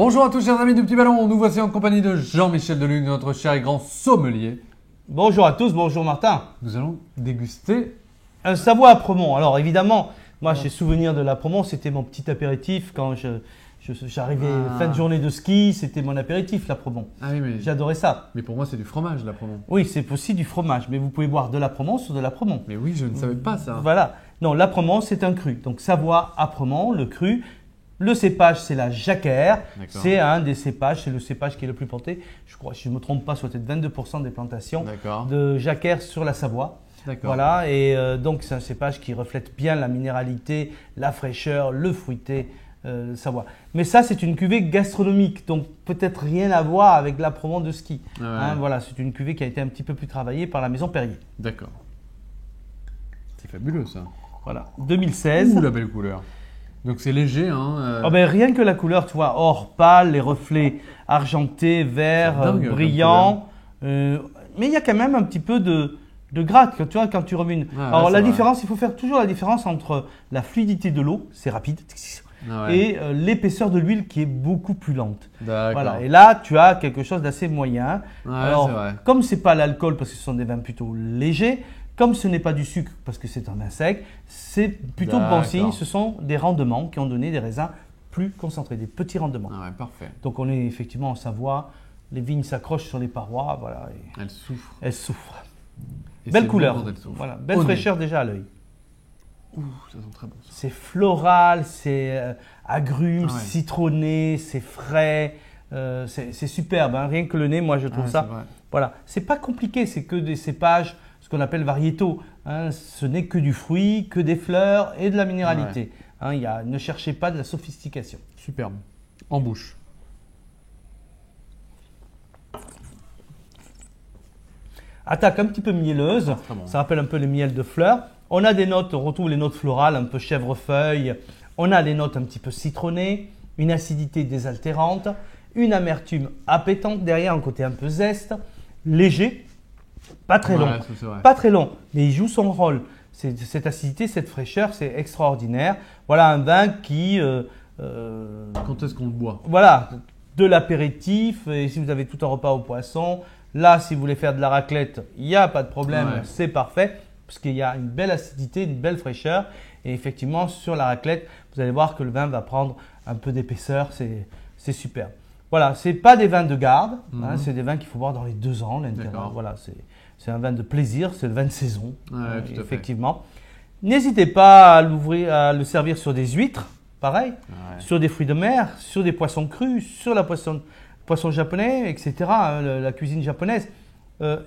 Bonjour à tous chers amis du Petit Ballon, nous voici en compagnie de Jean-Michel Deluc, notre cher et grand sommelier. Bonjour à tous, bonjour Martin. Nous allons déguster un Savoie à Apremont. Alors évidemment, moi j'ai souvenir de l'Apremont, c'était mon petit apéritif quand j'arrivais fin de journée de ski, c'était mon apéritif l'Apremont. Ah oui, mais j'adorais ça. Mais pour moi c'est du fromage l'Apremont. Oui, c'est aussi du fromage, mais vous pouvez boire de l'Apremont sur de l'Apremont. Mais oui, je ne savais pas ça. Voilà. Non, l'Apremont c'est un cru. Donc Savoie, Apremont, le cru. Le cépage, c'est la jacquère. C'est un des cépages, c'est le cépage qui est le plus porté. Je crois, si je ne me trompe pas, soit peut-être 22% des plantations de jacquère sur la Savoie. Voilà, et donc c'est un cépage qui reflète bien la minéralité, la fraîcheur, le fruité Savoie. Mais ça, c'est une cuvée gastronomique, donc peut-être rien à voir avec l'Apremont de ski. Voilà, c'est une cuvée qui a été un petit peu plus travaillée par la maison Perrier. D'accord. C'est fabuleux ça. Voilà, 2016. Ouh, la belle couleur. Donc c'est léger, hein Oh ben, rien que la couleur, tu vois, or pâle, les reflets argentés, verts, brillants. Mais il y a quand même un petit peu de gratte, tu vois, quand tu remines. Alors la différence, il faut faire toujours la différence entre la fluidité de l'eau, c'est rapide, et l'épaisseur de l'huile qui est beaucoup plus lente. Voilà. Et là, tu as quelque chose d'assez moyen. Alors, comme c'est pas l'alcool, parce que ce sont des vins plutôt légers, comme ce n'est pas du sucre parce que c'est un vin sec, c'est plutôt bon signe. Ce sont des rendements qui ont donné des raisins plus concentrés, des petits rendements. Ah ouais, parfait. Donc on est effectivement en Savoie, les vignes s'accrochent sur les parois, voilà. Et elles souffrent. Elles souffrent. Et belle couleur, voilà, belle fraîcheur déjà à l'œil. Ouh, ça sent très bon. C'est floral, c'est agrumes, citronné, c'est frais, c'est superbe. Hein. Rien que le nez, moi je trouve ça. Voilà, c'est pas compliqué, c'est que des cépages. Ce qu'on appelle variétaux. Hein, ce n'est que du fruit, que des fleurs et de la minéralité. Hein, ne cherchez pas de la sophistication. Superbe. En bouche. Attaque un petit peu mielleuse. Bon. Ça rappelle un peu le miel de fleurs. On a des notes, on retrouve les notes florales, un peu chèvrefeuille. On a des notes un petit peu citronnées, une acidité désaltérante, une amertume appétante derrière, un côté un peu zeste, léger. Pas très long, pas très long, mais il joue son rôle. Cette acidité, cette fraîcheur, c'est extraordinaire. Voilà un vin qui… Quand est-ce qu'on le boit? Voilà, de l'apéritif, et si vous avez tout un repas au poisson, là, si vous voulez faire de la raclette, il n'y a pas de problème, c'est parfait, parce qu'il y a une belle acidité, une belle fraîcheur. Et effectivement, sur la raclette, vous allez voir que le vin va prendre un peu d'épaisseur, c'est superbe. Voilà, ce n'est pas des vins de garde, hein, c'est des vins qu'il faut boire dans les 2 ans. Voilà, c'est un vin de plaisir, c'est le vin de saison, effectivement. N'hésitez pas à le servir sur des huîtres, pareil, sur des fruits de mer, sur des poissons crus, sur la poisson japonais, etc., hein, la cuisine japonaise.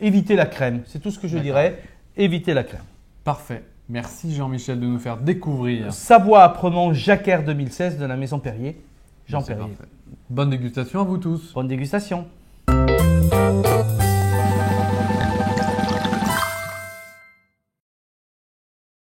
Évitez la crème, c'est tout ce que je dirais, évitez la crème. Parfait. Merci Jean-Michel de nous faire découvrir. Savoie Apremont Jacquère 2016 de la maison Perrier, Jean Perrier. Bonne dégustation à vous tous. Bonne dégustation.